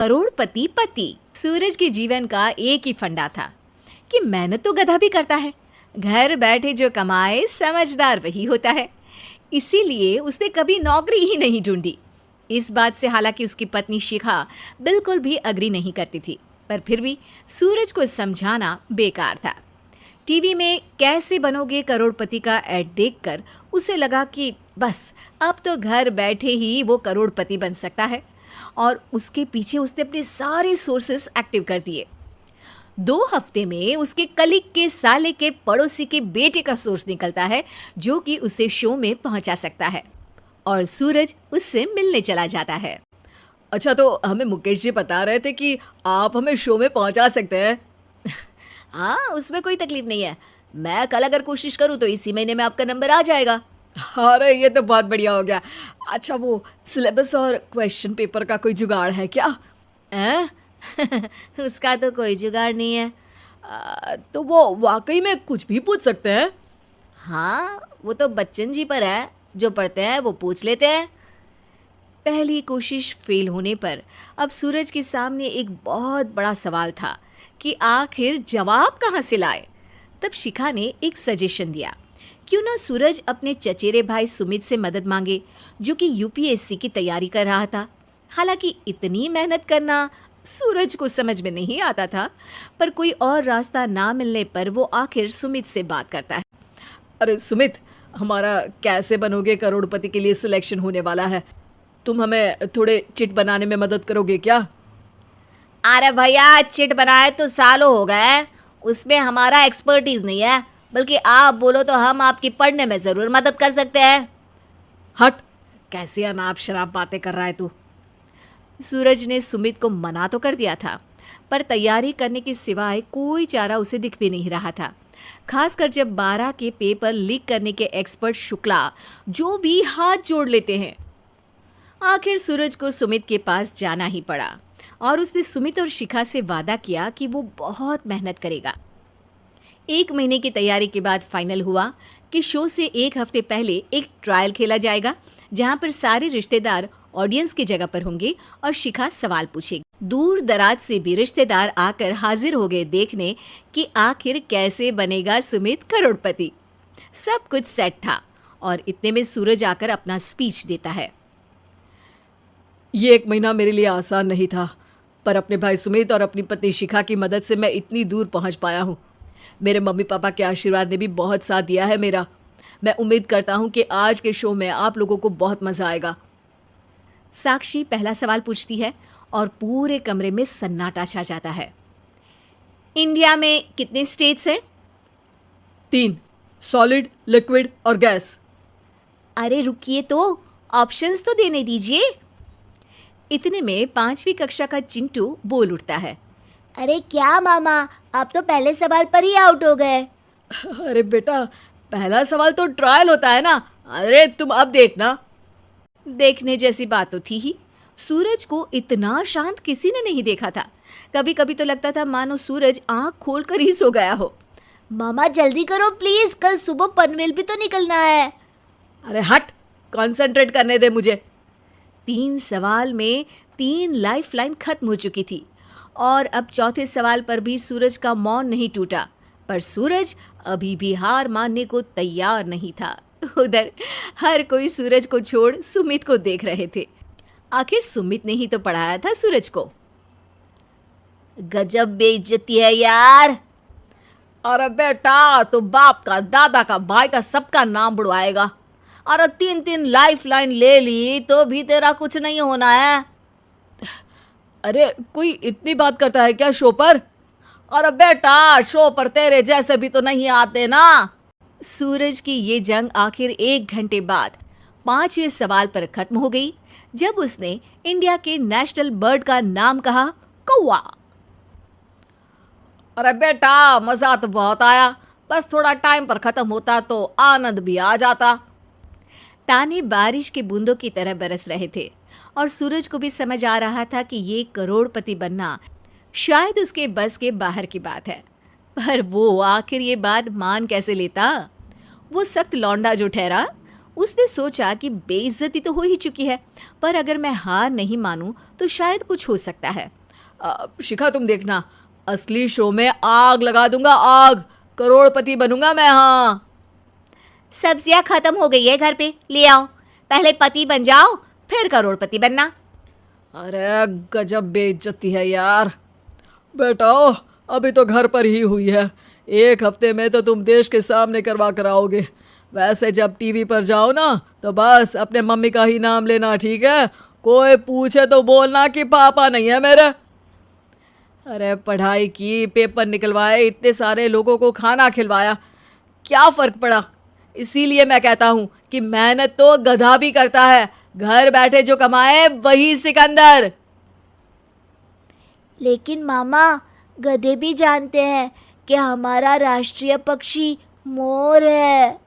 करोड़पति पति। सूरज के जीवन का एक ही फंडा था कि मेहनत तो गधा भी करता है, घर बैठे जो कमाए समझदार वही होता है। इसीलिए उसने कभी नौकरी ही नहीं ढूंढी। इस बात से हालांकि उसकी पत्नी शिखा बिल्कुल भी अग्री नहीं करती थी, पर फिर भी सूरज को समझाना बेकार था। टीवी में कैसे बनोगे करोड़पति का ऐड देखकर उसे लगा कि बस अब तो घर बैठे ही वो करोड़पति बन सकता है, और उसके पीछे उसने अपने सारे सोर्सेस एक्टिव कर दिए। 2 हफ्ते में उसके कलीग के साले के पड़ोसी के बेटे का सोर्स निकलता है जो कि उसे शो में पहुंचा सकता है, और सूरज उससे मिलने चला जाता है। अच्छा, तो हमें मुकेश जी बता रहे थे कि आप हमें शो में पहुंचा सकते हैं। हाँ, उसमें कोई तकलीफ नहीं है। मैं कल अगर कोशिश करूँ तो इसी महीने में आपका नंबर आ जाएगा। अरे ये तो बहुत बढ़िया हो गया। अच्छा, वो सिलेबस और क्वेश्चन पेपर का कोई जुगाड़ है क्या? उसका तो कोई जुगाड़ नहीं है। तो वो वाकई में कुछ भी पूछ सकते हैं? हाँ, वो तो बच्चन जी पर है, जो पढ़ते हैं वो पूछ लेते हैं। पहली कोशिश फेल होने पर अब सूरज के सामने एक बहुत बड़ा सवाल था कि आखिर जवाब कहाँ से लाए। तब शिखा ने एक सजेशन दिया, क्यों ना सूरज अपने चचेरे भाई सुमित से मदद मांगे, जो कि यूपीएससी की तैयारी कर रहा था। हालांकि इतनी मेहनत करना सूरज को समझ में नहीं आता था, पर कोई और रास्ता ना मिलने पर वो आखिर सुमित से बात करता है। अरे सुमित, हमारा कैसे बनोगे करोड़पति के लिए सिलेक्शन होने वाला है। तुम हमें थोड़े चिट बनाने में मदद करोगे क्या? अरे भैया, चिट बनाए तो सालों हो गए, उसमें हमारा एक्सपर्टीज नहीं है, बल्कि आप बोलो तो हम आपकी पढ़ने में ज़रूर मदद कर सकते हैं। हट, कैसी अनाप शराब बातें कर रहा है तू। सूरज ने सुमित को मना तो कर दिया था, पर तैयारी करने के सिवाय कोई चारा उसे दिख भी नहीं रहा था। खासकर जब 12 के पेपर लीक करने के एक्सपर्ट शुक्ला जो भी हाथ जोड़ लेते हैं। आखिर सूरज को सुमित के पास जाना ही पड़ा, और उसने सुमित और शिखा से वादा किया कि वो बहुत मेहनत करेगा। 1 महीने की तैयारी के बाद फाइनल हुआ कि शो से 1 हफ्ते पहले एक ट्रायल खेला जाएगा, जहां पर सारे रिश्तेदार ऑडियंस की जगह पर होंगे और शिखा सवाल पूछेगी। दूर दराज से भी रिश्तेदार आकर हाजिर हो गए देखने कि आखिर कैसे बनेगा सुमित करोड़पति। सब कुछ सेट था, और इतने में सूरज आकर अपना स्पीच देता है। ये 1 महीना मेरे लिए आसान नहीं था, पर अपने भाई सुमित और अपनी पत्नी शिखा की मदद से मैं इतनी दूर पहुंच पाया हूँ। मेरे मम्मी पापा के आशीर्वाद ने भी बहुत साथ दिया है मेरा। मैं उम्मीद करता हूँ कि आज के शो में आप लोगों को बहुत मज़ा आएगा। साक्षी पहला सवाल पूछती है और पूरे कमरे में सन्नाटा छा जाता है। इंडिया में कितने स्टेट्स हैं? 3, सॉलिड, लिक्विड और गैस। अरे रुकिए, तो ऑप्शंस तो देने दीजिए। इतने में 5वीं कक्षा का चिंटू बोल उठता है। अरे क्या मामा, आप तो पहले सवाल पर ही आउट हो गए। अरे बेटा, पहला सवाल तो ट्रायल होता है ना। अरे तुम अब देखना। देखने जैसी बात तो थी ही। सूरज को इतना शांत किसी ने नहीं देखा था। कभी कभी तो लगता था मानो सूरज आंख खोलकर ही सो गया हो। मामा जल्दी करो प्लीज, कल सुबह पनवेल भी तो निकलना है। अरे हट, कंसंट्रेट करने दे मुझे। 3 सवाल में 3 लाइफ लाइन खत्म हो चुकी थी, और अब चौथे सवाल पर भी सूरज का मौन नहीं टूटा। पर सूरज अभी भी हार मानने को तैयार नहीं था। उधर हर कोई सूरज को छोड़ सुमित को देख रहे थे। आखिर सुमित ने ही तो पढ़ाया था सूरज को। गजब बेइज्जती है यार। अरे बेटा, तो बाप का, दादा का, भाई का, सबका नाम बुड़वाएगा। अरे 3 लाइफ लाइन ले ली तो भी तेरा कुछ नहीं होना है। अरे कोई इतनी बात करता है क्या शो पर? अरे बेटा, शो पर तेरे जैसे भी तो नहीं आते ना। सूरज की ये जंग आखिर 1 घंटे बाद 5वें सवाल पर खत्म हो गई, जब उसने इंडिया के नेशनल बर्ड का नाम कहा, कौवा। अरे बेटा, मजा तो बहुत आया, बस थोड़ा टाइम पर खत्म होता तो आनंद भी आ जाता। ताने बारिश के बूंदों की तरह बरस रहे थे, और सूरज को भी समझ आ रहा था कि ये करोड़पति बनना शायद उसके बस के बाहर की बात है। पर वो आखिर ये बात मान कैसे लेता? वो सख्त लौंडा जो ठहरा, उसने सोचा कि बेइज्जती तो हो ही चुकी है, पर अगर मैं हार नहीं मानूं तो शायद कुछ हो सकता है। शिखा तुम देखना, असली शो में आग लगा दूंगा, आग, करोड़पति बनूंगा मैं। हाँ सब्जियां खत्म हो गई है घर पे, ले आओ। पहले पति बन जाओ, फिर करोड़पति बनना। अरे गजब बेइज्जती है यार। बेटा अभी तो घर पर ही हुई है, 1 हफ्ते में तो तुम देश के सामने करवा कर आओगे। वैसे जब टीवी पर जाओ ना तो बस अपने मम्मी का ही नाम लेना, ठीक है? कोई पूछे तो बोलना कि पापा नहीं है मेरे। अरे पढ़ाई की, पेपर निकलवाए, इतने सारे लोगों को खाना खिलवाया, क्या फ़र्क पड़ा? इसीलिए मैं कहता हूँ कि मेहनत तो गधा भी करता है, घर बैठे जो कमाए वही सिकंदर। लेकिन मामा, गधे भी जानते हैं कि हमारा राष्ट्रीय पक्षी मोर है।